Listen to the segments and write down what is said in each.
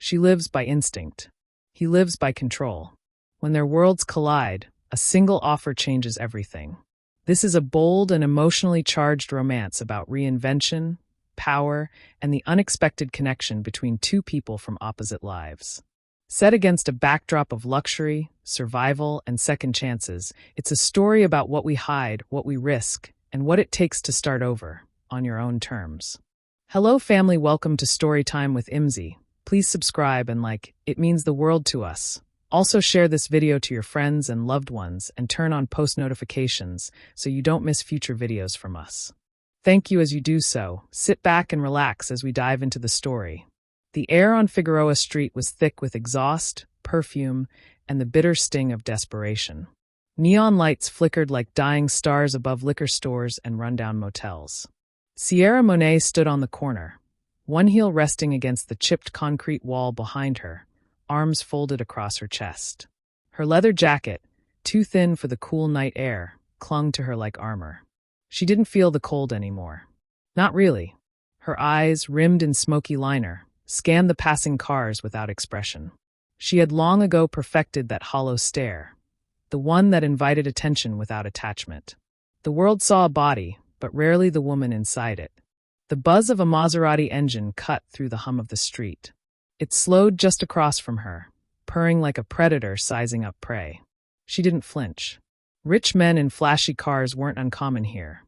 She lives by instinct. He lives by control. When their worlds collide, a single offer changes everything. This is a bold and emotionally charged romance about reinvention, power, and the unexpected connection between two people from opposite lives. Set against a backdrop of luxury, survival, and second chances, it's a story about what we hide, what we risk, and what it takes to start over, on your own terms. Hello family, welcome to Storytime with Imzi. Please subscribe and like, it means the world to us. Also share this video to your friends and loved ones and turn on post notifications so you don't miss future videos from us. Thank you as you do so. Sit back and relax as we dive into the story. The air on Figueroa Street was thick with exhaust, perfume, and the bitter sting of desperation. Neon lights flickered like dying stars above liquor stores and rundown motels. Sierra Monet stood on the corner, one heel resting against the chipped concrete wall behind her, arms folded across her chest. Her leather jacket, too thin for the cool night air, clung to her like armor. She didn't feel the cold anymore. Not really. Her eyes, rimmed in smoky liner, scanned the passing cars without expression. She had long ago perfected that hollow stare, the one that invited attention without attachment. The world saw a body, but rarely the woman inside it. The buzz of a Maserati engine cut through the hum of the street. It slowed just across from her, purring like a predator sizing up prey. She didn't flinch. Rich men in flashy cars weren't uncommon here.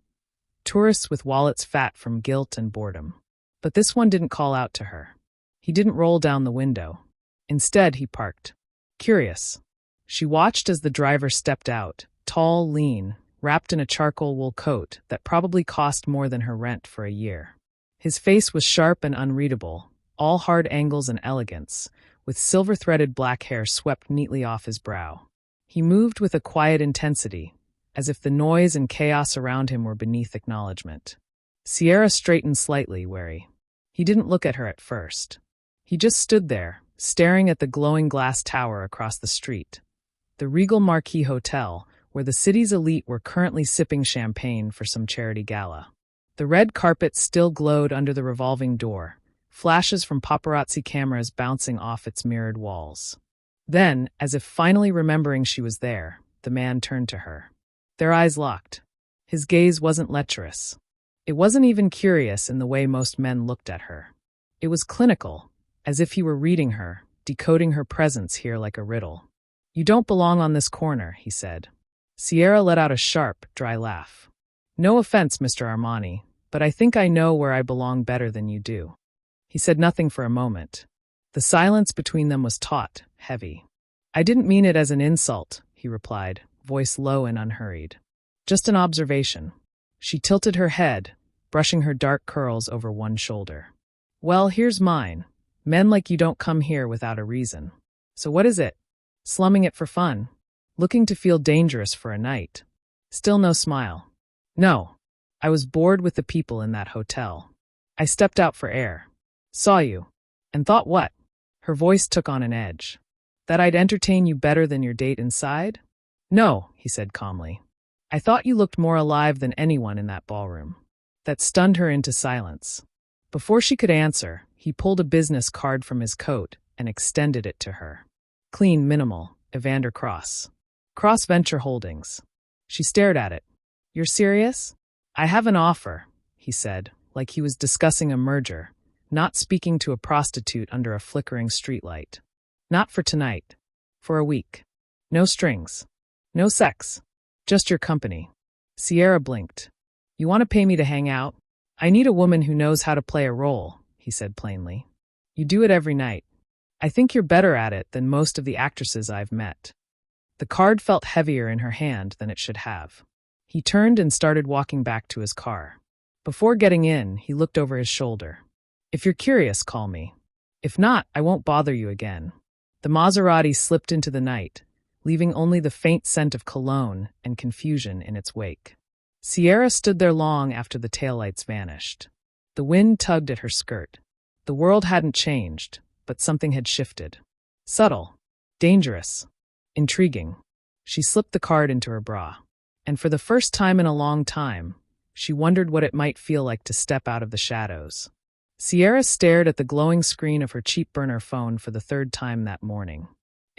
Tourists with wallets fat from guilt and boredom. But this one didn't call out to her. He didn't roll down the window. Instead, he parked. Curious. She watched as the driver stepped out, tall, lean, wrapped in a charcoal wool coat that probably cost more than her rent for a year. His face was sharp and unreadable, all hard angles and elegance, with silver-threaded black hair swept neatly off his brow. He moved with a quiet intensity, as if the noise and chaos around him were beneath acknowledgement. Sierra straightened slightly, wary. He didn't look at her at first. He just stood there, staring at the glowing glass tower across the street. The Regal Marquis Hotel, where the city's elite were currently sipping champagne for some charity gala. The red carpet still glowed under the revolving door, flashes from paparazzi cameras bouncing off its mirrored walls. Then, as if finally remembering she was there, the man turned to her. Their eyes locked. His gaze wasn't lecherous. It wasn't even curious in the way most men looked at her. It was clinical, as if he were reading her, decoding her presence here like a riddle. "You don't belong on this corner," he said. Sierra let out a sharp, dry laugh. "No offense, Mr. Armani, but I think I know where I belong better than you do." He said nothing for a moment. The silence between them was taut, heavy. "I didn't mean it as an insult," he replied, voice low and unhurried. "Just an observation." She tilted her head, brushing her dark curls over one shoulder. "Well, here's mine. Men like you don't come here without a reason. So what is it? Slumming it for fun? Looking to feel dangerous for a night?" Still no smile. "No. I was bored with the people in that hotel. I stepped out for air. Saw you. And thought what?" Her voice took on an edge. "That I'd entertain you better than your date inside?" "No," he said calmly. "I thought you looked more alive than anyone in that ballroom." That stunned her into silence. Before she could answer, he pulled a business card from his coat and extended it to her. Clean, minimal, Evander Cross. Cross Venture Holdings. She stared at it. "You're serious?" "I have an offer," he said, like he was discussing a merger, not speaking to a prostitute under a flickering streetlight. "Not for tonight. For a week. No strings. No sex. Just your company." Sierra blinked. "You want to pay me to hang out?" "I need a woman who knows how to play a role," he said plainly. "You do it every night. I think you're better at it than most of the actresses I've met." The card felt heavier in her hand than it should have. He turned and started walking back to his car. Before getting in, he looked over his shoulder. "If you're curious, call me. If not, I won't bother you again." The Maserati slipped into the night, leaving only the faint scent of cologne and confusion in its wake. Sierra stood there long after the taillights vanished. The wind tugged at her skirt. The world hadn't changed, but something had shifted. Subtle. Dangerous. Intriguing. She slipped the card into her bra. And for the first time in a long time, she wondered what it might feel like to step out of the shadows. Sierra stared at the glowing screen of her cheap burner phone for the third time that morning.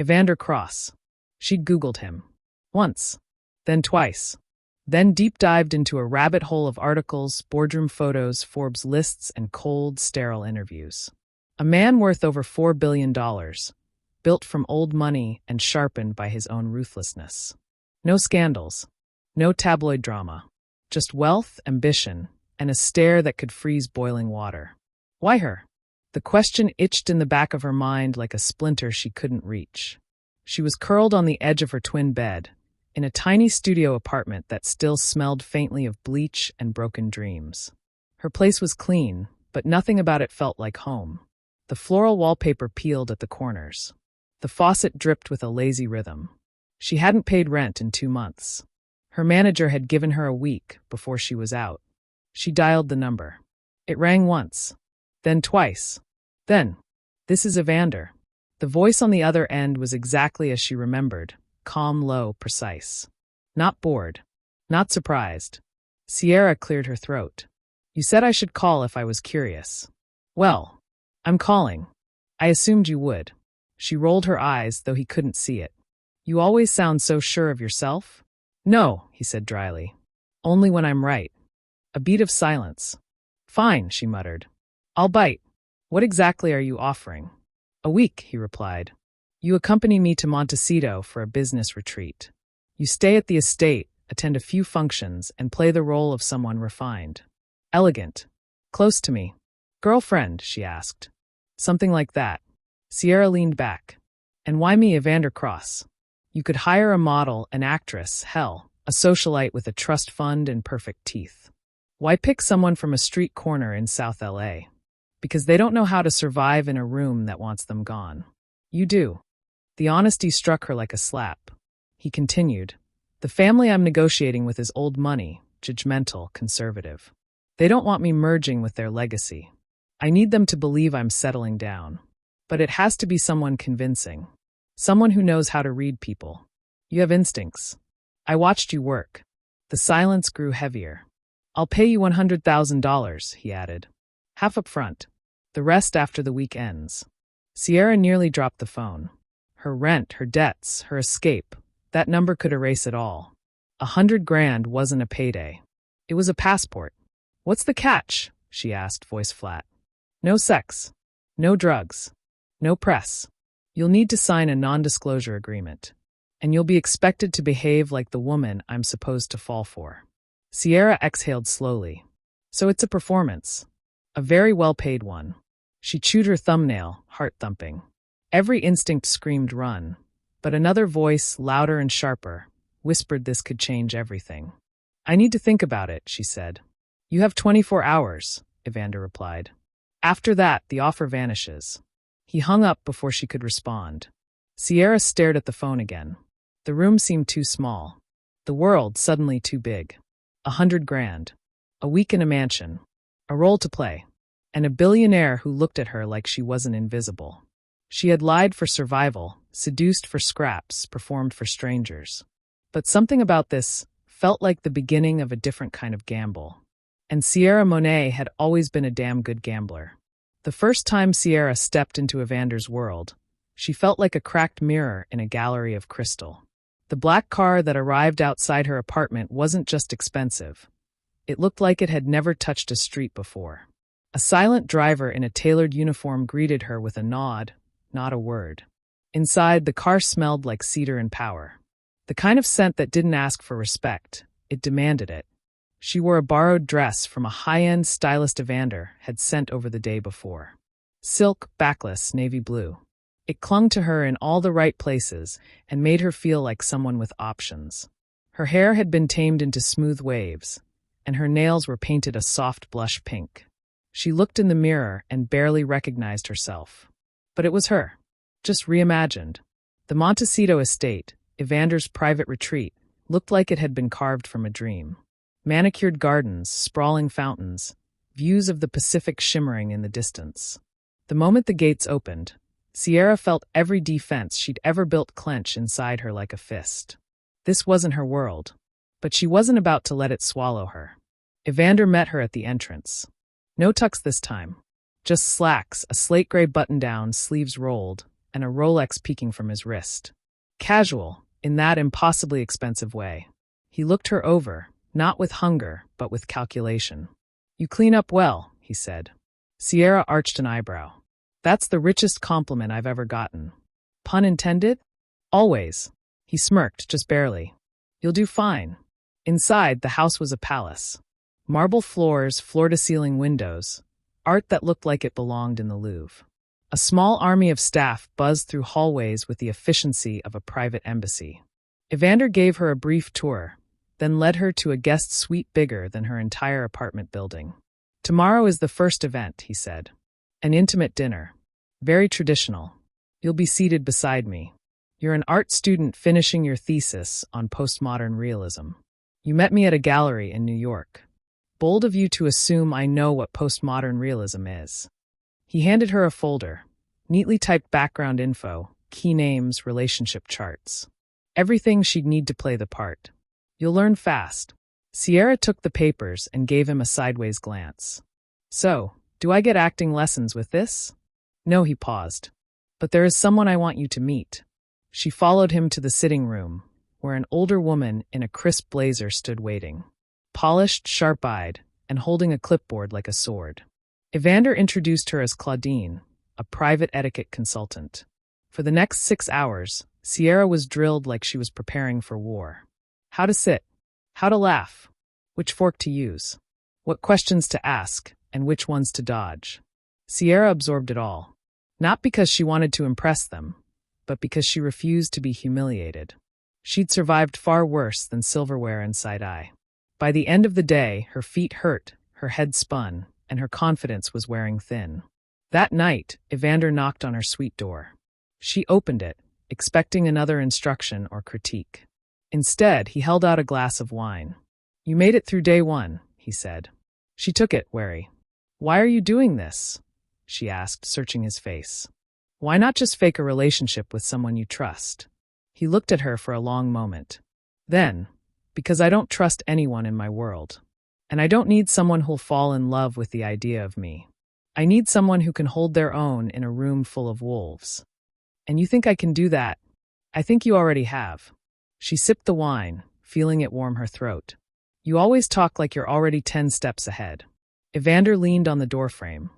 Evander Cross. She'd Googled him. Once. Then twice. Then deep-dived into a rabbit hole of articles, boardroom photos, Forbes lists, and cold, sterile interviews. A man worth over $4 billion, built from old money and sharpened by his own ruthlessness. No scandals. No tabloid drama. Just wealth, ambition, and a stare that could freeze boiling water. Why her? The question itched in the back of her mind like a splinter she couldn't reach. She was curled on the edge of her twin bed, in a tiny studio apartment that still smelled faintly of bleach and broken dreams. Her place was clean, but nothing about it felt like home. The floral wallpaper peeled at the corners. The faucet dripped with a lazy rhythm. She hadn't paid rent in 2 months. Her manager had given her a week before she was out. She dialed the number. It rang once, then twice. Then, "This is Evander." The voice on the other end was exactly as she remembered, calm, low, precise. Not bored. Not surprised. Sierra cleared her throat. "You said I should call if I was curious." "Well, I'm calling. I assumed you would." She rolled her eyes, though he couldn't see it. "You always sound so sure of yourself." "No," he said dryly. "Only when I'm right." A beat of silence. "Fine," she muttered. "I'll bite. What exactly are you offering?" "A week," he replied. "You accompany me to Montecito for a business retreat. You stay at the estate, attend a few functions, and play the role of someone refined. Elegant. Close to me. Girlfriend?" she asked. "Something like that." Sierra leaned back. "And why me, Evander Cross? You could hire a model, an actress, hell, a socialite with a trust fund and perfect teeth. Why pick someone from a street corner in South LA? Because they don't know how to survive in a room that wants them gone. You do." The honesty struck her like a slap. He continued, "The family I'm negotiating with is old money, judgmental, conservative. They don't want me merging with their legacy. I need them to believe I'm settling down. But it has to be someone convincing. Someone who knows how to read people. You have instincts. I watched you work." The silence grew heavier. "I'll pay you $100,000, he added. "Half up front. The rest after the week ends." Sierra nearly dropped the phone. Her rent, her debts, her escape. That number could erase it all. $100,000 wasn't a payday. It was a passport. "What's the catch?" she asked, voice flat. "No sex. No drugs. No press. You'll need to sign a non-disclosure agreement. And you'll be expected to behave like the woman I'm supposed to fall for." Sierra exhaled slowly. "So it's a performance. A very well-paid one." She chewed her thumbnail, heart-thumping. Every instinct screamed run, but another voice, louder and sharper, whispered this could change everything. "I need to think about it," she said. "You have 24 hours, Evander replied. "After that, the offer vanishes." He hung up before she could respond. Sierra stared at the phone again. The room seemed too small. The world suddenly too big. $100,000. A week in a mansion. A role to play. And a billionaire who looked at her like she wasn't invisible. She had lied for survival, seduced for scraps, performed for strangers. But something about this felt like the beginning of a different kind of gamble. And Sierra Monet had always been a damn good gambler. The first time Sierra stepped into Evander's world, she felt like a cracked mirror in a gallery of crystal. The black car that arrived outside her apartment wasn't just expensive. It looked like it had never touched a street before. A silent driver in a tailored uniform greeted her with a nod, not a word. Inside, the car smelled like cedar and power. The kind of scent that didn't ask for respect, it demanded it. She wore a borrowed dress from a high-end stylist Evander had sent over the day before. Silk, backless, navy blue. It clung to her in all the right places and made her feel like someone with options. Her hair had been tamed into smooth waves, and her nails were painted a soft blush pink. She looked in the mirror and barely recognized herself. But it was her, just reimagined. The Montecito estate, Evander's private retreat, looked like it had been carved from a dream. Manicured gardens, sprawling fountains, views of the Pacific shimmering in the distance. The moment the gates opened, Sierra felt every defense she'd ever built clench inside her like a fist. This wasn't her world, but she wasn't about to let it swallow her. Evander met her at the entrance. No tux this time. Just slacks, a slate gray button-down, sleeves rolled, and a Rolex peeking from his wrist. Casual, in that impossibly expensive way. He looked her over, not with hunger, but with calculation. "You clean up well," he said. Sierra arched an eyebrow. "That's the richest compliment I've ever gotten." Pun intended? "Always." He smirked, just barely. "You'll do fine." Inside, the house was a palace. Marble floors, floor-to-ceiling windows, art that looked like it belonged in the Louvre. A small army of staff buzzed through hallways with the efficiency of a private embassy. Evander gave her a brief tour, then led her to a guest suite bigger than her entire apartment building. "Tomorrow is the first event," he said. "An intimate dinner. Very traditional. You'll be seated beside me. You're an art student finishing your thesis on postmodern realism. You met me at a gallery in New York. Bold of you to assume I know what postmodern realism is." He handed her a folder, neatly typed background info, key names, relationship charts. Everything she'd need to play the part. "You'll learn fast." Sierra took the papers and gave him a sideways glance. "So, do I get acting lessons with this?" "No," he paused. "But there is someone I want you to meet." She followed him to the sitting room, where an older woman in a crisp blazer stood waiting. Polished, sharp-eyed, and holding a clipboard like a sword. Evander introduced her as Claudine, a private etiquette consultant. For the next 6 hours, Sierra was drilled like she was preparing for war. How to sit, how to laugh, which fork to use, what questions to ask, and which ones to dodge. Sierra absorbed it all, not because she wanted to impress them, but because she refused to be humiliated. She'd survived far worse than silverware and side-eye. By the end of the day, her feet hurt, her head spun, and her confidence was wearing thin. That night, Evander knocked on her suite door. She opened it, expecting another instruction or critique. Instead, he held out a glass of wine. "You made it through day 1, he said. She took it, wary. "Why are you doing this?" she asked, searching his face. "Why not just fake a relationship with someone you trust?" He looked at her for a long moment. Then, "Because I don't trust anyone in my world. And I don't need someone who'll fall in love with the idea of me. I need someone who can hold their own in a room full of wolves. And you think I can do that? I think you already have." She sipped the wine, feeling it warm her throat. "You always talk like you're already 10 steps ahead." Evander leaned on the doorframe.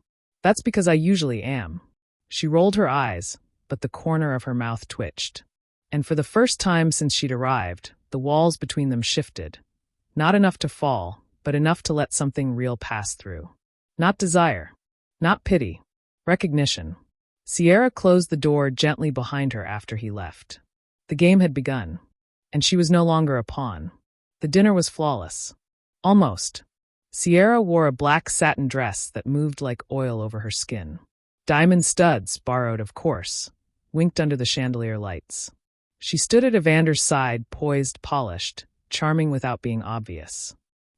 "That's because I usually am." She rolled her eyes, but the corner of her mouth twitched. And for the first time since she'd arrived, the walls between them shifted. Not enough to fall, but enough to let something real pass through. Not desire. Not pity. Recognition. Sierra closed the door gently behind her after he left. The game had begun, and she was no longer a pawn. The dinner was flawless. Almost. Sierra wore a black satin dress that moved like oil over her skin. Diamond studs, borrowed of course, winked under the chandelier lights. She stood at Evander's side, poised, polished, charming without being obvious.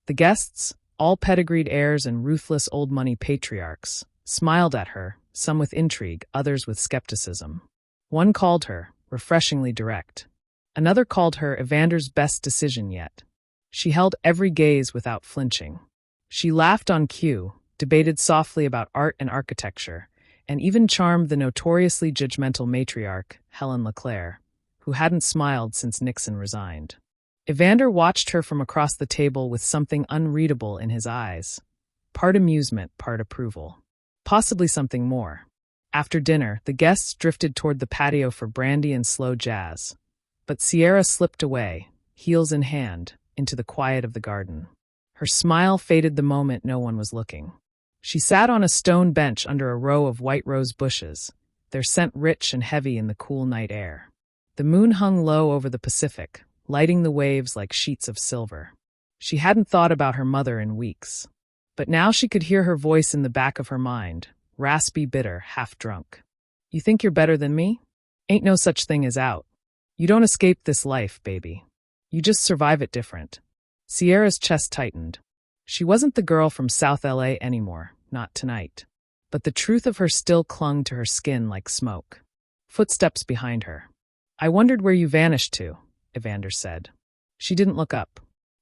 The guests, all pedigreed heirs and ruthless old-money patriarchs, smiled at her, some with intrigue, others with skepticism. One called her, refreshingly direct. Another called her Evander's best decision yet. She held every gaze without flinching. She laughed on cue, debated softly about art and architecture, and even charmed the notoriously judgmental matriarch, Helen LeClaire, who hadn't smiled since Nixon resigned. Evander watched her from across the table with something unreadable in his eyes. Part amusement, part approval. Possibly something more. After dinner, the guests drifted toward the patio for brandy and slow jazz. But Sierra slipped away, heels in hand, into the quiet of the garden. Her smile faded the moment no one was looking. She sat on a stone bench under a row of white rose bushes, their scent rich and heavy in the cool night air. The moon hung low over the Pacific, lighting the waves like sheets of silver. She hadn't thought about her mother in weeks. But now she could hear her voice in the back of her mind, raspy, bitter, half-drunk. "You think you're better than me? Ain't no such thing as out. You don't escape this life, baby. You just survive it different." Sierra's chest tightened. She wasn't the girl from South LA anymore, not tonight. But the truth of her still clung to her skin like smoke. Footsteps behind her. "I wondered where you vanished to," Evander said. She didn't look up.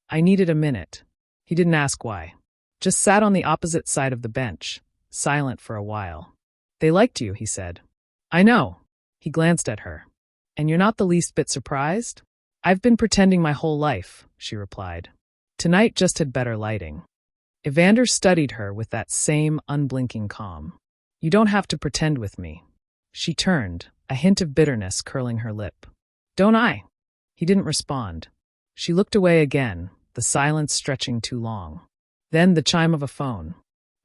"I needed a minute." He didn't ask why. Just sat on the opposite side of the bench, silent for a while. They liked you, he said. I know. He glanced at her. And you're not the least bit surprised? I've been pretending my whole life, she replied. Tonight just had better lighting. Evander studied her with that same unblinking calm. You don't have to pretend with me. She turned, a hint of bitterness curling her lip. Don't I? He didn't respond. She looked away again, the silence stretching too long. Then the chime of a phone.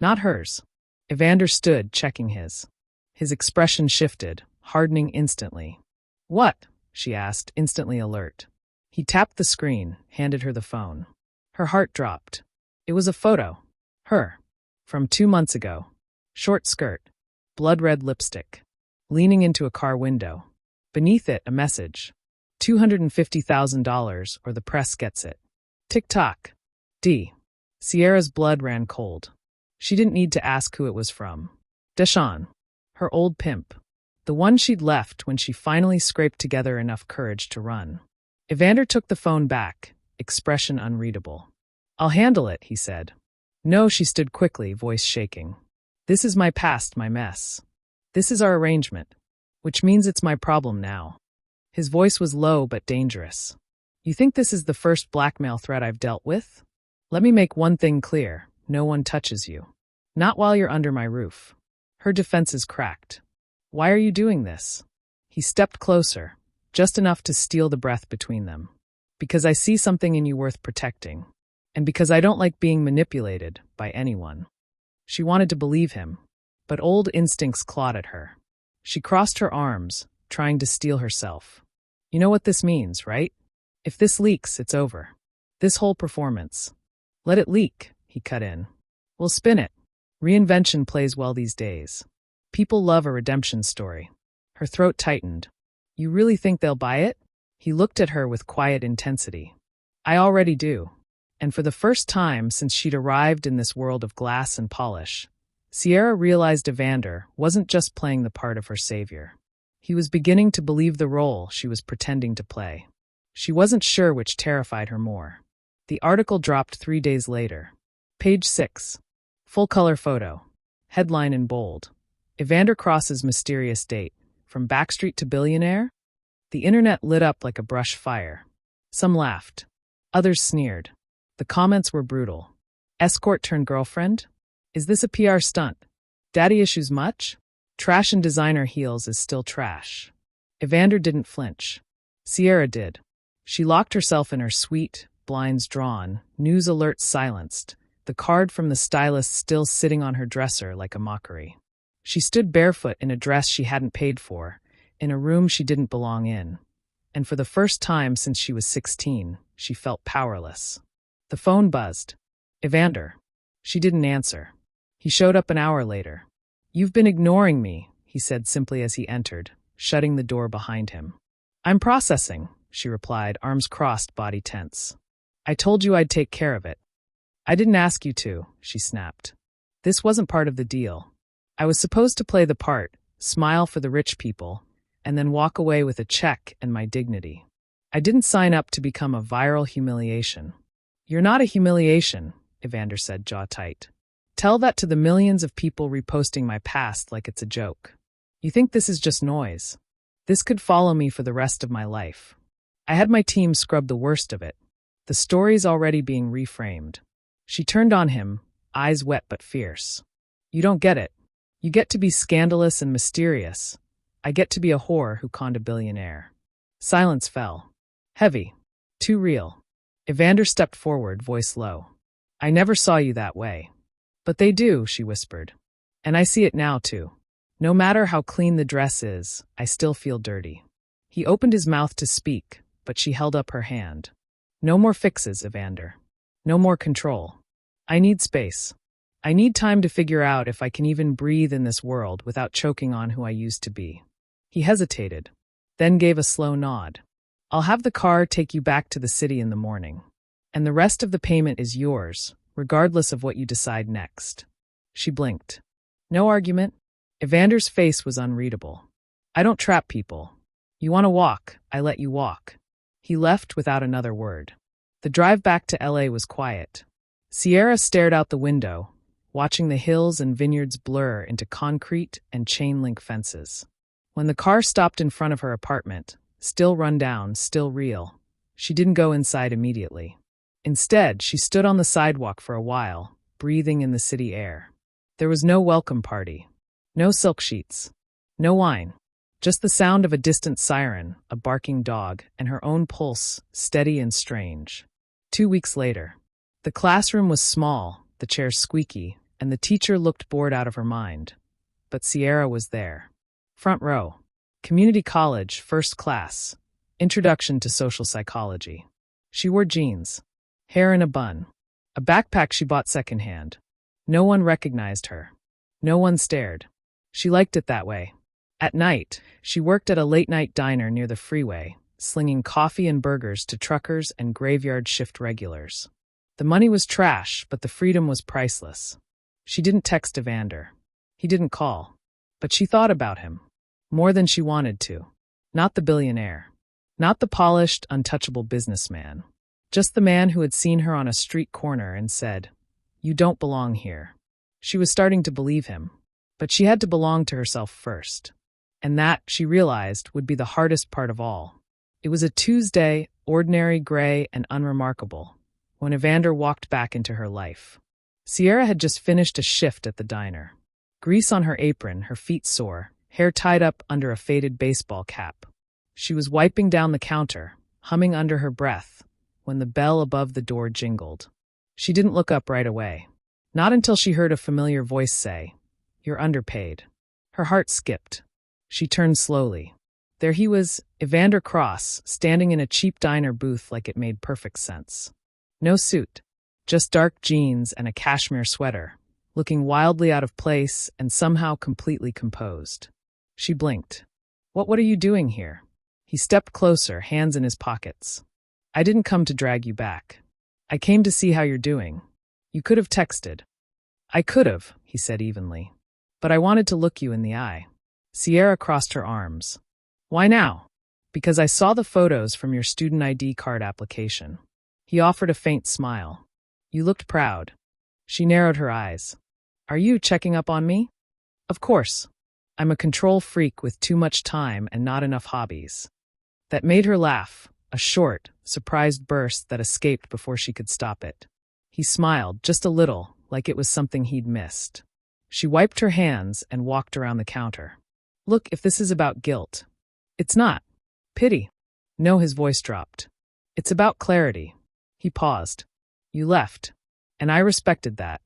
Not hers. Evander stood, checking his. His expression shifted, hardening instantly. What? She asked, instantly alert. He tapped the screen, handed her the phone. Her heart dropped. It was a photo. Her. From 2 months ago. Short skirt. Blood-red lipstick. Leaning into a car window. Beneath it, a message. $250,000 or the press gets it. Tick-tock. D. Sierra's blood ran cold. She didn't need to ask who it was from. Deshawn. Her old pimp. The one she'd left when she finally scraped together enough courage to run. Evander took the phone back, expression unreadable. I'll handle it, he said. No, she stood quickly, voice shaking. This is my past, my mess. This is our arrangement, which means it's my problem now. His voice was low but dangerous. You think this is the first blackmail threat I've dealt with? Let me make one thing clear. No one touches you. Not while you're under my roof. Her defenses cracked. Why are you doing this? He stepped closer, just enough to steal the breath between them. Because I see something in you worth protecting. And because I don't like being manipulated by anyone. She wanted to believe him, but old instincts clawed at her. She crossed her arms, trying to steel herself. You know what this means, right? If this leaks, it's over. This whole performance. Let it leak, he cut in. We'll spin it. Reinvention plays well these days. People love a redemption story. Her throat tightened. You really think they'll buy it? He looked at her with quiet intensity. I already do. And for the first time since she'd arrived in this world of glass and polish, Sierra realized Evander wasn't just playing the part of her savior. He was beginning to believe the role she was pretending to play. She wasn't sure which terrified her more. The article dropped 3 days later. Page 6. Full-color photo. Headline in bold. Evander crosses mysterious date. From backstreet to billionaire? The internet lit up like a brush fire. Some laughed. Others sneered. The comments were brutal. Escort turned girlfriend? Is this a PR stunt? Daddy issues much? Trash and designer heels is still trash. Evander didn't flinch. Sierra did. She locked herself in her suite, blinds drawn, news alerts silenced, the card from the stylist still sitting on her dresser like a mockery. She stood barefoot in a dress she hadn't paid for, in a room she didn't belong in. And for the first time since she was 16, she felt powerless. The phone buzzed. Evander. She didn't answer. He showed up an hour later. You've been ignoring me, he said simply as he entered, shutting the door behind him. I'm processing, she replied, arms crossed, body tense. I told you I'd take care of it. I didn't ask you to, she snapped. This wasn't part of the deal. I was supposed to play the part, smile for the rich people, and then walk away with a check and my dignity. I didn't sign up to become a viral humiliation. You're not a humiliation, Evander said, jaw tight. Tell that to the millions of people reposting my past like it's a joke. You think this is just noise? This could follow me for the rest of my life. I had my team scrub the worst of it. The story's already being reframed. She turned on him, eyes wet but fierce. You don't get it. You get to be scandalous and mysterious. I get to be a whore who conned a billionaire. Silence fell. Heavy. Too real. Evander stepped forward, voice low. I never saw you that way. But they do, she whispered. And I see it now, too. No matter how clean the dress is, I still feel dirty. He opened his mouth to speak, but she held up her hand. No more fixes, Evander. No more control. I need space. I need time to figure out if I can even breathe in this world without choking on who I used to be. He hesitated, then gave a slow nod. I'll have the car take you back to the city in the morning. And the rest of the payment is yours, regardless of what you decide next. She blinked. No argument. Evander's face was unreadable. I don't trap people. You want to walk, I let you walk. He left without another word. The drive back to LA was quiet. Sierra stared out the window, watching the hills and vineyards blur into concrete and chain-link fences. When the car stopped in front of her apartment, still run down, still real, she didn't go inside immediately. Instead, she stood on the sidewalk for a while, breathing in the city air. There was no welcome party, no silk sheets, no wine, just the sound of a distant siren, a barking dog, and her own pulse, steady and strange. 2 weeks later. The classroom was small, the chairs squeaky, and the teacher looked bored out of her mind. But Sierra was there. Front row. Community college, first class. Introduction to social psychology. She wore jeans. Hair in a bun. A backpack she bought secondhand. No one recognized her. No one stared. She liked it that way. At night, she worked at a late-night diner near the freeway, slinging coffee and burgers to truckers and graveyard shift regulars. The money was trash, but the freedom was priceless. She didn't text Evander. He didn't call. But she thought about him. More than she wanted to. Not the billionaire. Not the polished, untouchable businessman. Just the man who had seen her on a street corner and said, "You don't belong here." She was starting to believe him. But she had to belong to herself first. And that, she realized, would be the hardest part of all. It was a Tuesday, ordinary, gray, and unremarkable, when Evander walked back into her life. Sierra had just finished a shift at the diner. Grease on her apron, her feet sore, hair tied up under a faded baseball cap. She was wiping down the counter, humming under her breath, when the bell above the door jingled. She didn't look up right away. Not until she heard a familiar voice say, "You're underpaid." Her heart skipped. She turned slowly. There he was, Evander Cross, standing in a cheap diner booth like it made perfect sense. No suit, just dark jeans and a cashmere sweater, looking wildly out of place and somehow completely composed. She blinked. What are you doing here?" He stepped closer, hands in his pockets. "I didn't come to drag you back. I came to see how you're doing. You could have texted." "I could have," he said evenly. "But I wanted to look you in the eye." Sierra crossed her arms. "Why now?" "Because I saw the photos from your student ID card application." He offered a faint smile. "You looked proud." She narrowed her eyes. "Are you checking up on me?" "Of course. I'm a control freak with too much time and not enough hobbies." That made her laugh, a short, surprised burst that escaped before she could stop it. He smiled, just a little, like it was something he'd missed. She wiped her hands and walked around the counter. "Look, if this is about guilt." "It's not." "Pity." "No," his voice dropped. "It's about clarity." He paused. "You left. And I respected that.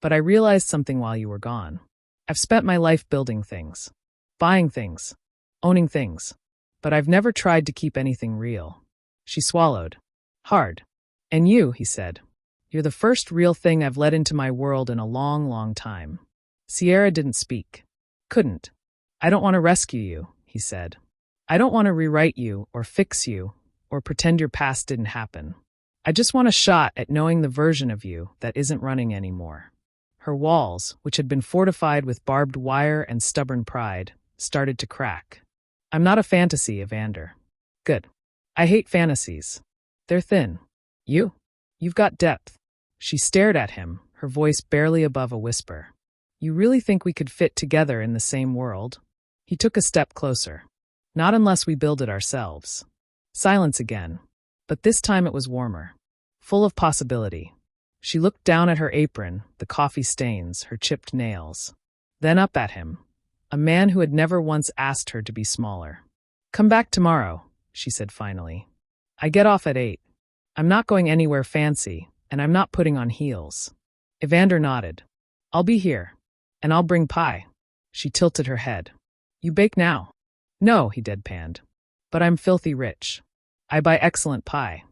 But I realized something while you were gone. I've spent my life building things. Buying things. Owning things. But I've never tried to keep anything real." She swallowed. "Hard." "And you," he said. "You're the first real thing I've let into my world in a long, long time." Sierra didn't speak. Couldn't. "I don't want to rescue you," he said. "I don't want to rewrite you or fix you or pretend your past didn't happen. I just want a shot at knowing the version of you that isn't running anymore." Her walls, which had been fortified with barbed wire and stubborn pride, started to crack. "I'm not a fantasy, Evander." "Good. I hate fantasies. They're thin. You've got depth." She stared at him, her voice barely above a whisper. "You really think we could fit together in the same world?" He took a step closer. "Not unless we build it ourselves." Silence again. But this time it was warmer. Full of possibility. She looked down at her apron, the coffee stains, her chipped nails. Then up at him. A man who had never once asked her to be smaller. "Come back tomorrow," she said finally. "I get off at 8. I'm not going anywhere fancy, and I'm not putting on heels." Evander nodded. "I'll be here. And I'll bring pie." She tilted her head. "You bake now?" "No," he deadpanned. "But I'm filthy rich. I buy excellent pie."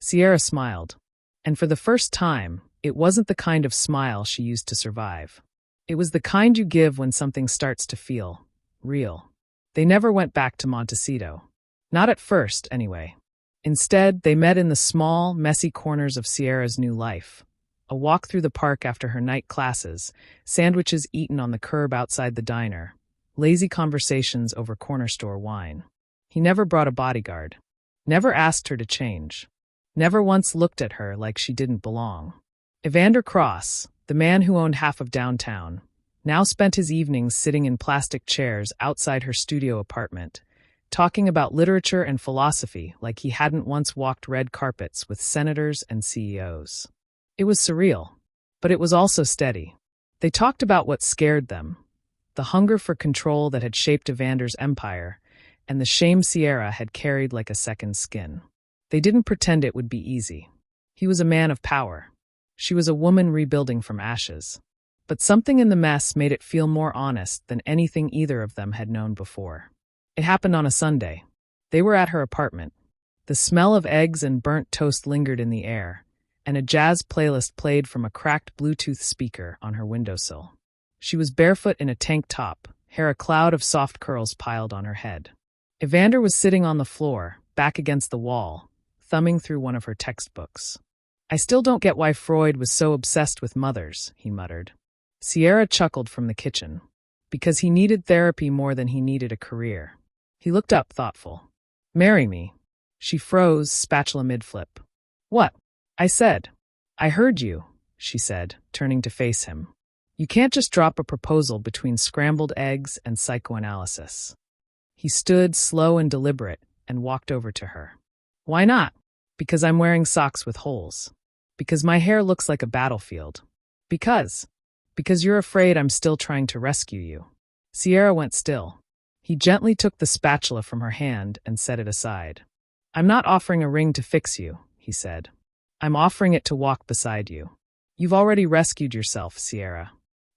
Sierra smiled. And for the first time, it wasn't the kind of smile she used to survive. It was the kind you give when something starts to feel real. They never went back to Montecito. Not at first, anyway. Instead, they met in the small, messy corners of Sierra's new life. A walk through the park after her night classes, sandwiches eaten on the curb outside the diner, lazy conversations over corner store wine. He never brought a bodyguard. Never asked her to change. Never once looked at her like she didn't belong. Evander Cross, the man who owned half of downtown, now spent his evenings sitting in plastic chairs outside her studio apartment, talking about literature and philosophy like he hadn't once walked red carpets with senators and CEOs. It was surreal, but it was also steady. They talked about what scared them, the hunger for control that had shaped Evander's empire, and the shame Sierra had carried like a second skin. They didn't pretend it would be easy. He was a man of power. She was a woman rebuilding from ashes. But something in the mess made it feel more honest than anything either of them had known before. It happened on a Sunday. They were at her apartment. The smell of eggs and burnt toast lingered in the air, and a jazz playlist played from a cracked Bluetooth speaker on her windowsill. She was barefoot in a tank top, hair a cloud of soft curls piled on her head. Evander was sitting on the floor, back against the wall, thumbing through one of her textbooks. "I still don't get why Freud was so obsessed with mothers," he muttered. Sierra chuckled from the kitchen. "Because he needed therapy more than he needed a career." He looked up, thoughtful. "Marry me." She froze, spatula mid-flip. "What?" "I said." "I heard you," she said, turning to face him. "You can't just drop a proposal between scrambled eggs and psychoanalysis." He stood, slow and deliberate, and walked over to her. "Why not?" "Because I'm wearing socks with holes. Because my hair looks like a battlefield. Because you're afraid I'm still trying to rescue you." Sierra went still. He gently took the spatula from her hand and set it aside. "I'm not offering a ring to fix you," he said. "I'm offering it to walk beside you. You've already rescued yourself, Sierra.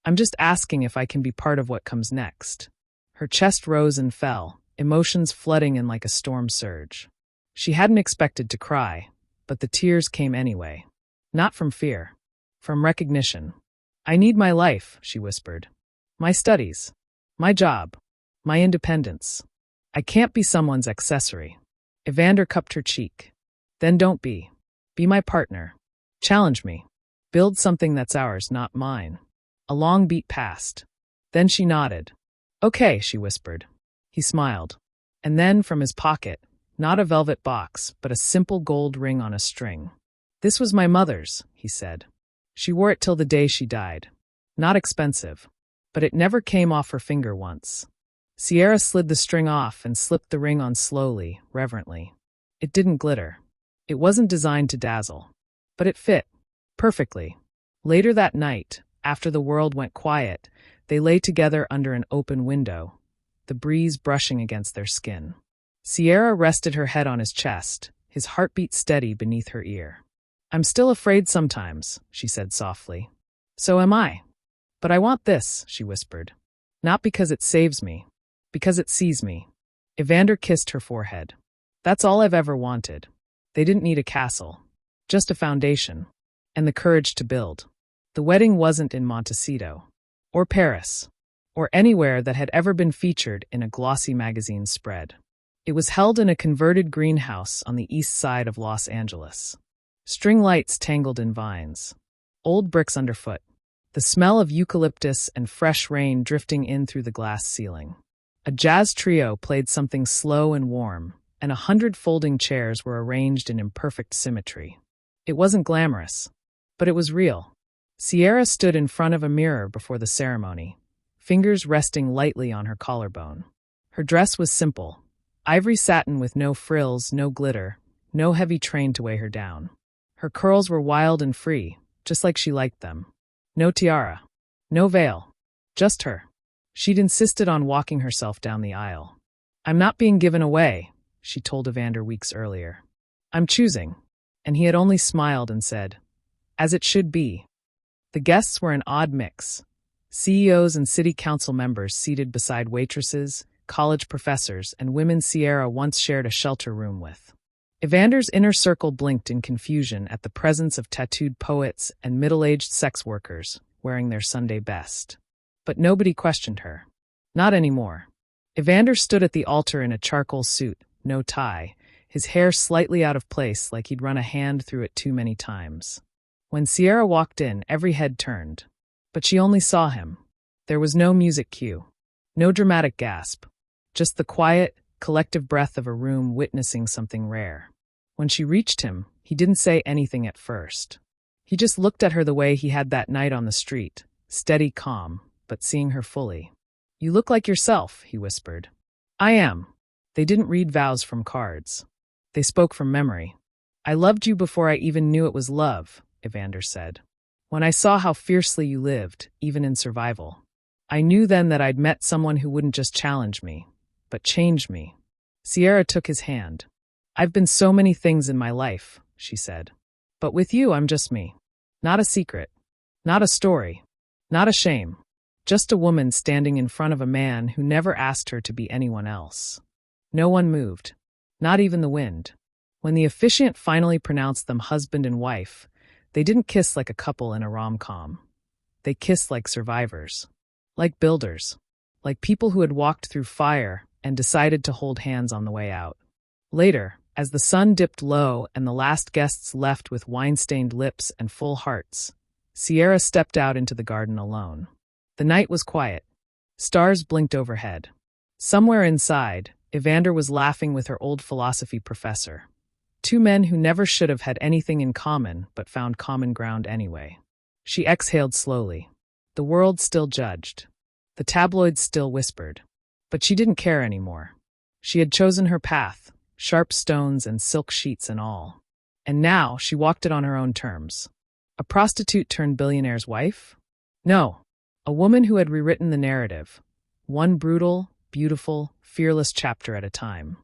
I'm just asking if I can be part of what comes next." Her chest rose and fell, emotions flooding in like a storm surge. She hadn't expected to cry, but the tears came anyway. Not from fear. From recognition. "I need my life," she whispered. "My studies. My job. My independence. I can't be someone's accessory." Evander cupped her cheek. "Then don't be. Be my partner. Challenge me. Build something that's ours, not mine." A long beat passed. Then she nodded. "Okay," she whispered. He smiled. And then, from his pocket, not a velvet box, but a simple gold ring on a string. "This was my mother's," he said. "She wore it till the day she died. Not expensive. But it never came off her finger once." Sierra slid the string off and slipped the ring on slowly, reverently. It didn't glitter. It wasn't designed to dazzle. But it fit. Perfectly. Later that night, after the world went quiet, they lay together under an open window, the breeze brushing against their skin. Sierra rested her head on his chest, his heartbeat steady beneath her ear. "I'm still afraid sometimes," she said softly. "So am I. But I want this," she whispered. "Not because it saves me. Because it sees me." Evander kissed her forehead. "That's all I've ever wanted." They didn't need a castle. Just a foundation. And the courage to build. The wedding wasn't in Montecito. Or Paris. Or anywhere that had ever been featured in a glossy magazine spread. It was held in a converted greenhouse on the east side of Los Angeles. String lights tangled in vines. Old bricks underfoot. The smell of eucalyptus and fresh rain drifting in through the glass ceiling. A jazz trio played something slow and warm, and 100 folding chairs were arranged in imperfect symmetry. It wasn't glamorous, but it was real. Sierra stood in front of a mirror before the ceremony, fingers resting lightly on her collarbone. Her dress was simple, ivory satin with no frills, no glitter, no heavy train to weigh her down. Her curls were wild and free, just like she liked them. No tiara. No veil. Just her. She'd insisted on walking herself down the aisle. "I'm not being given away," she told Evander weeks earlier. "I'm choosing." And he had only smiled and said, "As it should be." The guests were an odd mix. CEOs and city council members seated beside waitresses, college professors, and women Sierra once shared a shelter room with. Evander's inner circle blinked in confusion at the presence of tattooed poets and middle-aged sex workers wearing their Sunday best. But nobody questioned her. Not anymore. Evander stood at the altar in a charcoal suit, no tie, his hair slightly out of place like he'd run a hand through it too many times. When Sierra walked in, every head turned. But she only saw him. There was no music cue. No dramatic gasp. Just the quiet, collective breath of a room witnessing something rare. When she reached him, he didn't say anything at first. He just looked at her the way he had that night on the street, steady, calm, but seeing her fully. "You look like yourself," he whispered. "I am." They didn't read vows from cards. They spoke from memory. "I loved you before I even knew it was love," Evander said. "When I saw how fiercely you lived, even in survival. I knew then that I'd met someone who wouldn't just challenge me, but change me." Sierra took his hand. "I've been so many things in my life," she said. "But with you, I'm just me. Not a secret. Not a story. Not a shame. Just a woman standing in front of a man who never asked her to be anyone else." No one moved. Not even the wind. When the officiant finally pronounced them husband and wife, they didn't kiss like a couple in a rom-com. They kissed like survivors. Like builders. Like people who had walked through fire and decided to hold hands on the way out. Later, as the sun dipped low and the last guests left with wine-stained lips and full hearts, Sierra stepped out into the garden alone. The night was quiet. Stars blinked overhead. Somewhere inside, Evander was laughing with her old philosophy professor. Two men who never should have had anything in common but found common ground anyway. She exhaled slowly. The world still judged. The tabloids still whispered. But she didn't care anymore. She had chosen her path, sharp stones and silk sheets and all. And now she walked it on her own terms. A prostitute turned billionaire's wife? No. A woman who had rewritten the narrative. One brutal, beautiful, fearless chapter at a time.